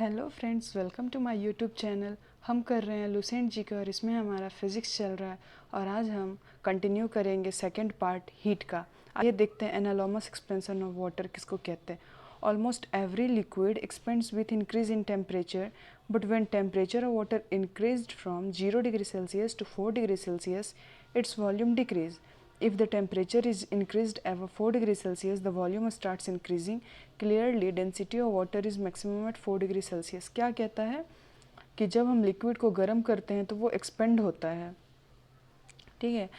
Hello friends, welcome to my YouTube channel. हम कर रहे हैं लुसेंट जी का और इसमें हमारा फिजिक्स चल रहा है और आज हम कंटिन्यू करेंगे सेकंड पार्ट हीट का। आइए देखते हैं एनालॉमस एक्सपेंशन ऑफ वाटर किसको कहते हैं। Almost every liquid expands with increase in temperature, but when temperature of water increased from 0 degree Celsius to 4 degree Celsius, its volume decrease. If the temperature is increased above 4 degrees Celsius, the volume starts increasing. Clearly, density of water is maximum at 4 degree Celsius. क्या कहता है कि जब हम liquid को गर्म करते हैं तो वो एक्सपेंड होता है, ठीक है।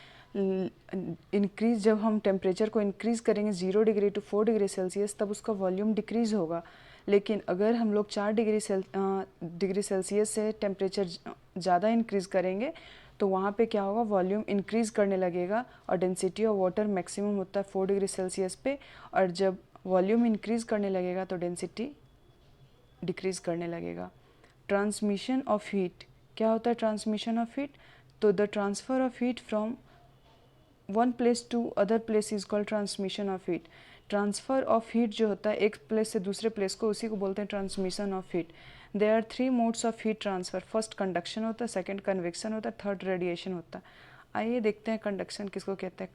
इंक्रीज जब हम टेम्परेचर को इंक्रीज करेंगे 0 डिग्री टू 4 डिग्री सेल्सियस तब उसका वॉल्यूम डिक्रीज होगा। लेकिन अगर हम लोग 4 डिग्री सेल्सियस से टेम्परेचर ज़्यादा इंक्रीज करेंगे तो वहाँ पे क्या होगा, वॉल्यूम इंक्रीज करने लगेगा और डेंसिटी ऑफ वाटर मैक्सिमम होता है 4 डिग्री सेल्सियस पे, और जब वॉल्यूम इंक्रीज करने लगेगा तो डेंसिटी डिक्रीज करने लगेगा। ट्रांसमिशन ऑफ हीट क्या होता है? ट्रांसमिशन ऑफ हीट, तो the transfer of heat from one place to other place is called transmission of heat. Transfer of heat जो होता है एक प्लेस से दूसरे प्लेस को, उसी को बोलते हैं transmission of heat. There are 3 modes of heat transfer. First conduction होता है, सेकंड कन्वेक्शन होता है, थर्ड रेडिएशन होता है। आइए देखते हैं कंडक्शन किसको कहते हैं।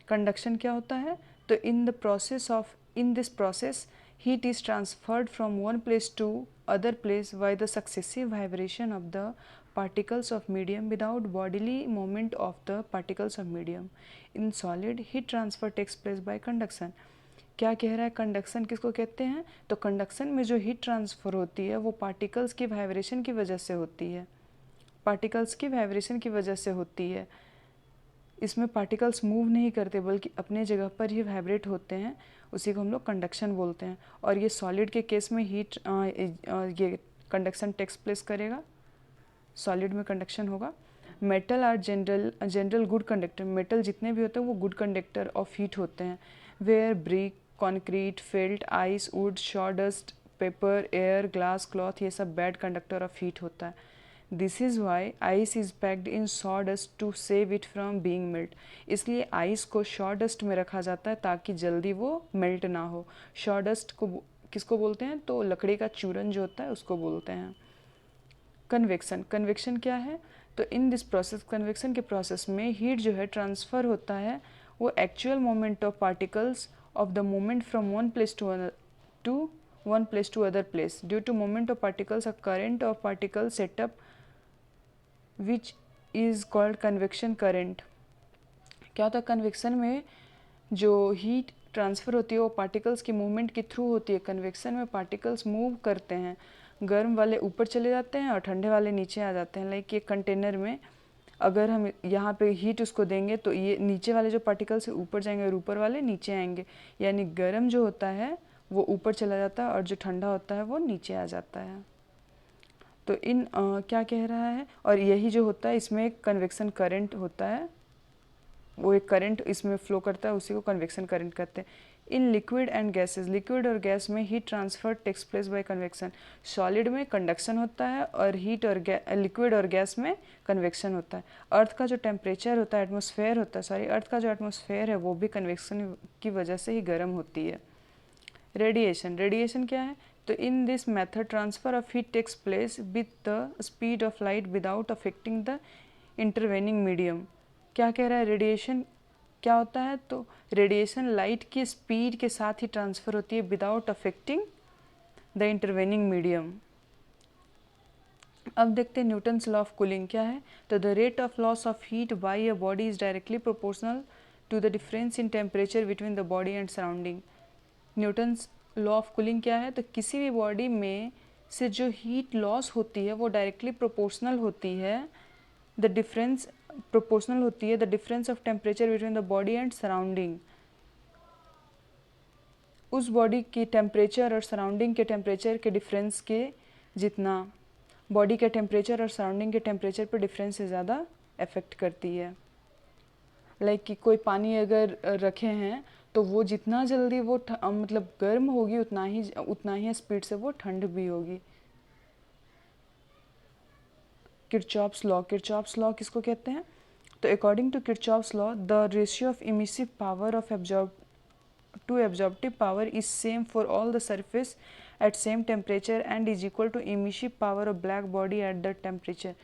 कंडक्शन क्या होता है? तो in this process heat is transferred from one place to other place by the successive vibration of the particles of medium without bodily movement of the particles of medium. In solid, heat transfer takes place by conduction. क्या कह रहा है? Conduction किसको कहते हैं? तो conduction में जो हीट ट्रांसफ़र होती है वो पार्टिकल्स की वाइब्रेशन की वजह से होती है। पार्टिकल्स की वाइब्रेशन की वजह से होती है। इसमें पार्टिकल्स मूव नहीं करते बल्कि अपने जगह पर ही वाइब्रेट होते हैं, उसी को हम लोग कंडक्शन बोलते हैं। और ये सॉलिड के केस में ये कंडक्शन टेक्स प्लेस करेगा, सॉलिड में कंडक्शन होगा। Metal are general good conductor. Metal जितने भी होते हैं वो गुड कंडक्टर ऑफ हीट होते हैं। Where brick, concrete, felt, ice, wood, sawdust, paper, air, glass, cloth, ये सब बैड कंडक्टर ऑफ हीट होता है। This is why ice is packed in sawdust to save it from being melt. इसलिए ice को sawdust में रखा जाता है ताकि जल्दी वो मेल्ट ना हो। सॉडस्ट को किसको बोलते हैं? तो लकड़ी का चूरन जो होता है उसको बोलते हैं। कन्वेक्शन क्या है? तो इन दिस प्रोसेस, कन्वेक्शन के प्रोसेस में हीट जो है ट्रांसफ़र होता है वो actual moment of particles of the moment from one place to other place due to moment of particles, a current of particle set up which is called convection current. क्या होता है? Convection में जो हीट ट्रांसफ़र होती है वो particles की movement के थ्रू होती है। कन्वेक्शन में पार्टिकल्स मूव करते हैं, गर्म वाले ऊपर चले जाते हैं और ठंडे वाले नीचे आ जाते हैं। लाइक ये कंटेनर में अगर हम यहाँ पे हीट उसको देंगे तो ये नीचे वाले जो पार्टिकल्स है ऊपर जाएंगे और ऊपर वाले नीचे आएंगे, यानी गर्म जो होता है वो ऊपर चला जाता है और जो ठंडा होता है वो नीचे आ जाता है। तो क्या कह रहा है? और यही जो होता है इसमें एक कन्वेक्शन करंट होता है, वो एक करंट इसमें फ्लो करता है, उसी को कन्वेक्शन करंट कहते हैं। In liquid and gases, liquid और गैस में heat transfer takes place by convection. Solid में कंडक्शन होता है और लिक्विड और गैस में कन्वेक्शन होता है। अर्थ का जो टेम्परेचर होता है, अर्थ का जो एटमॉस्फेयर है वो भी कन्वेक्शन की वजह से ही गर्म होती है। रेडिएशन क्या है? तो in this method transfer of heat takes place with the speed of light without affecting the intervening medium. क्या कह रहा है? रेडिएशन क्या होता है? तो रेडिएशन लाइट की स्पीड के साथ ही ट्रांसफ़र होती है without affecting the intervening medium. अब देखते हैं न्यूटन्स लॉ ऑफ कूलिंग क्या है। तो the rate of loss of heat by a body is directly proportional to the difference in temperature between the body and surrounding. Newton's law of cooling क्या है? तो किसी भी बॉडी में से जो हीट लॉस होती है वो डायरेक्टली प्रोपोर्शनल होती है the difference of temperature between the body and surrounding. उस बॉडी की टेम्परेचर और सराउंडिंग के टेम्परेचर के डिफरेंस के जितना बॉडी के टेम्परेचर और सराउंडिंग के टेम्परेचर पर डिफरेंस से ज़्यादा इफेक्ट करती है। लाइक कि कोई पानी अगर रखे हैं तो वो जितना जल्दी वो मतलब गर्म होगी उतना ही स्पीड से वो ठंड भी होगी। किरचॉफ्स लॉ किसको कहते हैं? तो according to Kirchhoff's law the ratio of emissive power of absorptive power is same for all the surface at same temperature and is equal to emissive power of black body at the temperature.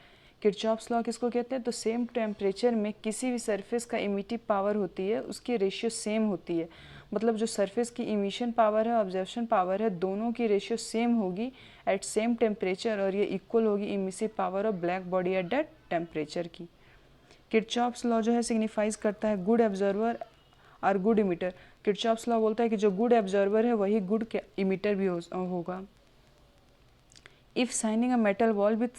Kirchhoff's law किसको कहते हैं? तो same temperature में किसी भी surface का इमिटिव power होती है उसकी रेशियो सेम होती है, मतलब जो सरफेस की इमिशन पावर है ऑब्जर्वेशन पावर है दोनों की रेशियो सेम होगी एट सेम टेम्परेचर और ये इक्वल होगी emissive power of black body at that temperature की। किरचॉफ्स लॉ जो है सिग्निफाइज करता है गुड ऑब्जर्वर और गुड इमिटर। किरचॉफ्स लॉ बोलता है कि जो गुड ऑब्जर्वर है वही गुड इमिटर भी होगा। If shining a metal ball with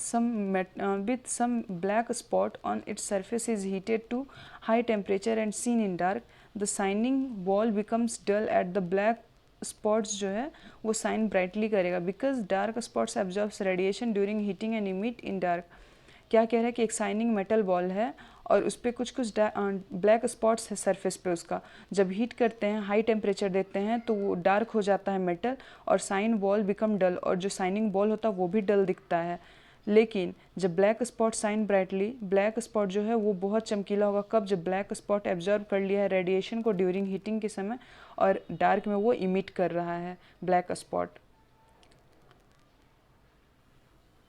some black spot on its surface is heated to high temperature and seen in dark, the shining ball becomes dull at the black spots जो है वो shine brightly करेगा because dark spots absorbs radiation during heating and emit in dark। क्या कह रहा है कि एक शाइनिंग मेटल बॉल है और उस पर कुछ ब्लैक स्पॉट्स है सरफेस पे उसका, जब हीट करते हैं हाई टेम्परेचर देते हैं तो वो डार्क हो जाता है मेटल और शाइन बॉल बिकम डल, और जो शाइनिंग बॉल होता है वो भी डल दिखता है। लेकिन जब black spot shine brightly, black spot जो है वो बहुत चमकीला होगा कब? जब ब्लैक स्पॉट एब्जॉर्ब कर लिया है रेडिएशन को ड्यूरिंग हीटिंग के समय और डार्क में वो इमिट कर रहा है ब्लैक स्पॉट।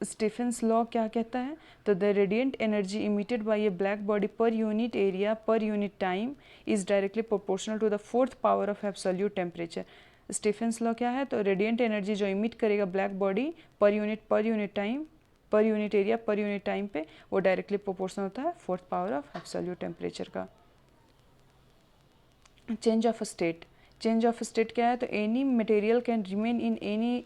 स्टीफेंस लॉ क्या कहता है? तो the radiant energy emitted by a black body per unit area per unit time is directly proportional to the fourth power of absolute temperature. Stefan's law क्या है? तो रेडिएंट एनर्जी जो emit करेगा black body per unit time per unit area per unit time पे वो directly proportional होता है fourth power of absolute temperature का। Change of state, change of state क्या है? तो any material can remain in any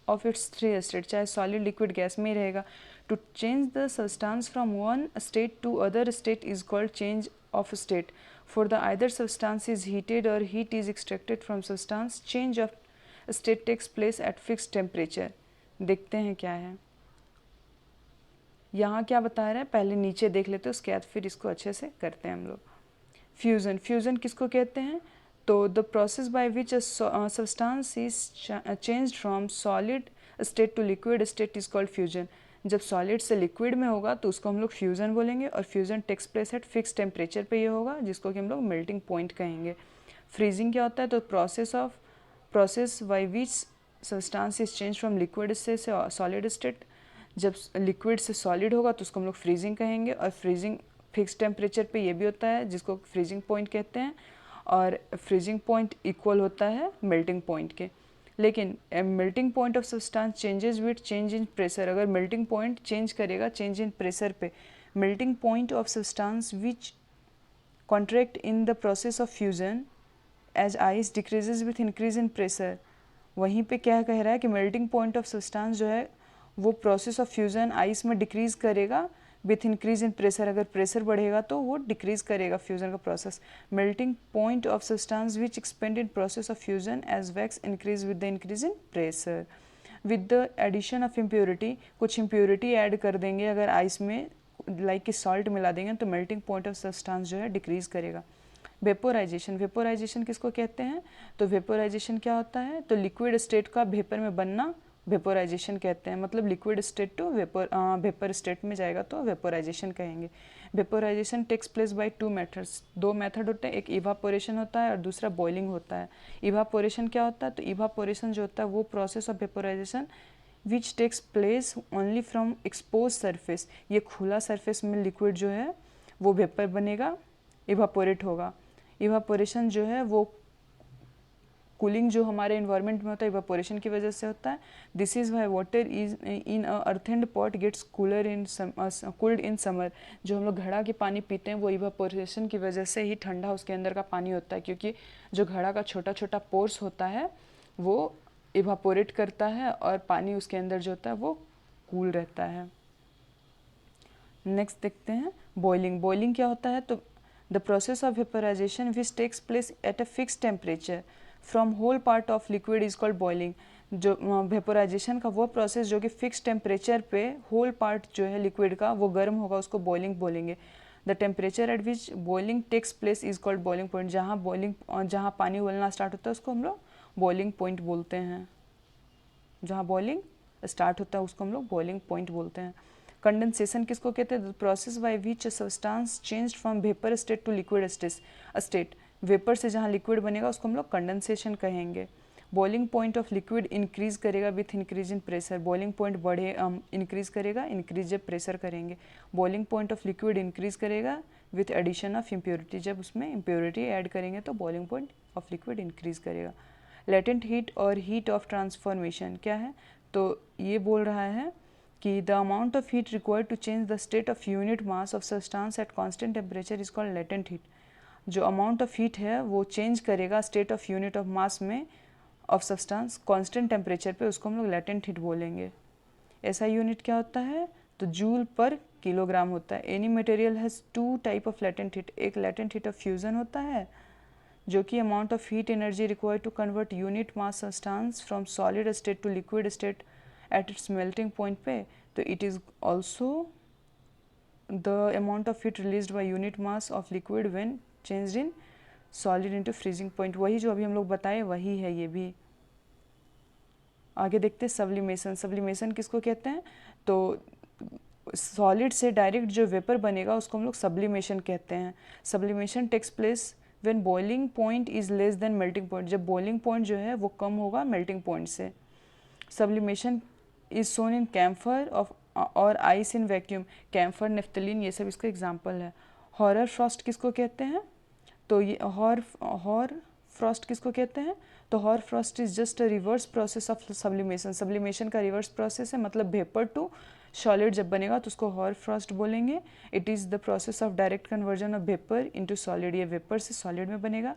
of its three state, चाहे solid liquid gas में ही रहेगा। To change the substance from one state to other state is called change of state. For the either substance is heated और heat is extracted from substance, change of state takes place at fixed temperature. देखते हैं क्या है यहाँ क्या बता रहा है, पहले नीचे देख लेते हैं उसके बाद फिर इसको अच्छे से करते हैं हम लोग। फ्यूज़न, फ्यूज़न किसको कहते हैं? तो the process by which a substance is changed from solid state to liquid state is called fusion. जब सॉलिड से लिक्विड में होगा तो उसको हम लोग फ्यूज़न बोलेंगे और fusion takes place at fix temperature पे ये होगा जिसको कि हम लोग मेल्टिंग पॉइंट कहेंगे। फ्रीजिंग क्या होता है? तो process by which substance is change from liquid state से सॉलिड स्टेट, जब लिक्विड से सॉलिड होगा तो उसको हम लोग फ्रीजिंग कहेंगे और फ्रीजिंग फिक्स टेम्परेचर पे ये भी होता है जिसको फ्रीजिंग पॉइंट कहते हैं और फ्रीजिंग पॉइंट इक्वल होता है मेल्टिंग पॉइंट के। लेकिन melting point of substance changes with change in pressure, अगर मेल्टिंग पॉइंट चेंज करेगा चेंज इन प्रेशर पे, melting point of substance which contract in the process of fusion as ice decreases with increase in pressure. वहीं पे क्या कह रहा है कि मेल्टिंग पॉइंट ऑफ सब्सटेंस जो है वो प्रोसेस ऑफ फ्यूजन आइस में डिक्रीज करेगा विथ इंक्रीज इन प्रेशर, अगर प्रेशर बढ़ेगा तो वो डिक्रीज करेगा फ्यूजन का process. Melting point of substance which expand in process of fusion as wax increase with the increase in pressure. With the addition of impurity, कुछ impurity add कर देंगे अगर आइस में लाइक कि सॉल्ट मिला देंगे तो मेल्टिंग पॉइंट ऑफ सब्सटेंस जो है डिक्रीज करेगा। वेपोराइजेशन, वेपोराइजेशन किसको कहते हैं? तो वेपोराइजेशन क्या होता है? तो लिक्विड स्टेट का वेपर में बनना वेपोराइजेशन कहते हैं, मतलब liquid state to vapour state में जाएगा तो वेपोराइजेशन कहेंगे। Vaporisation takes place by two methods, दो मेथड होते हैं, एक इवापोरेशन होता है और दूसरा बॉइलिंग होता है। इवापोरेशन क्या होता है? तो इवापोरेशन जो होता है वो process of vaporisation which takes place only from expose surface, ये खुला सरफेस में लिक्विड जो है वो वेपर बनेगा, इवापोरेट होगा। इवापोरेशन जो है वो कूलिंग जो हमारे इन्वायरमेंट में होता है इवापोरेशन की वजह से होता है। This is why water is in a earthen pot gets cooler in cooled in summer. जो हम लोग घड़ा के पानी पीते हैं वो इवापोरेशन की वजह से ही ठंडा उसके अंदर का पानी होता है, क्योंकि जो घड़ा का छोटा छोटा पोर्स होता है वो इवापोरेट करता है और पानी उसके अंदर जो होता है वो कूल रहता है। नेक्स्ट देखते हैं बॉइलिंग। बॉइलिंग क्या होता है? तो the process of vaporisation which takes place at a fix temperature from whole part of liquid is called boiling. जो वेपोराइजेशन का वो प्रोसेस जो कि फिक्स टेम्परेचर पे होल पार्ट जो है लिक्विड का वो गर्म होगा उसको बॉइलिंग बोलेंगे। The temperature at which boiling takes place is called boiling point. जहाँ पानी उबलना स्टार्ट होता है उसको हम लोग बॉइलिंग पॉइंट बोलते हैं। जहाँ बॉइलिंग स्टार्ट होता है उसको हम लोग बॉइलिंग पॉइंट बोलते हैं। कंडेंसेशन किसको कहते हैं? The process by which substance changed from vapour state to liquid state. Vapour से जहाँ लिक्विड बनेगा उसको हम लोग कंडेंसेशन कहेंगे। Boiling point of liquid increase करेगा with increase in pressure, boiling point बढ़े इंक्रीज करेगा, इंक्रीज जब प्रेशर करेंगे, boiling point of liquid increase करेगा विथ एडिशन ऑफ इम्प्योरिटी, जब उसमें इम्प्योरिटी ऐड करेंगे तो boiling point of liquid increase करेगा। लेटेंट हीट और हीट ऑफ ट्रांसफॉर्मेशन क्या है, तो ये बोल रहा है कि the amount of heat required to change the state of unit mass of substance at constant temperature is called latent heat. जो अमाउंट ऑफ हीट है वो चेंज करेगा state of unit of mass में ऑफ सब्सटेंस कांस्टेंट टेम्परेचर पे, उसको हम लोग latent heat बोलेंगे। ऐसा यूनिट क्या होता है, तो जूल पर किलोग्राम होता है। Any material has two type of latent heat, एक लेटेंट हीट ऑफ फ्यूजन होता है जो कि amount of heat energy required to convert unit mass substance from solid state to liquid state at its melting point पे, तो it is also the amount of heat released by unit mass of liquid when changed in solid into freezing point. वही जो अभी हम लोग बताए वही है ये भी। आगे देखते हैं सब्लिमेशन। सब्लिमेशन किसको कहते हैं, तो सॉलिड से डायरेक्ट जो वेपर बनेगा उसको हम लोग सब्लिमेशन कहते हैं। Sublimation takes place when boiling point is less than melting point, जब बॉइलिंग पॉइंट जो है वो कम होगा मेल्टिंग पॉइंट से। Sublimation is seen in camphor of और ice in vacuum, camphor naphthalene ये सब इसका एग्जाम्पल है। हॉरर फ्रॉस्ट किसको कहते हैं, तो ये हॉर फ्रॉस्ट किसको कहते हैं, तो hoar frost is just a reverse process of sublimation. Sublimation का रिवर्स प्रोसेस है, मतलब वेपर टू सॉलिड जब बनेगा तो उसको हॉर फ्रॉस्ट बोलेंगे। It is the process of direct conversion of vapour into solid, ये वेपर से सॉलिड में बनेगा।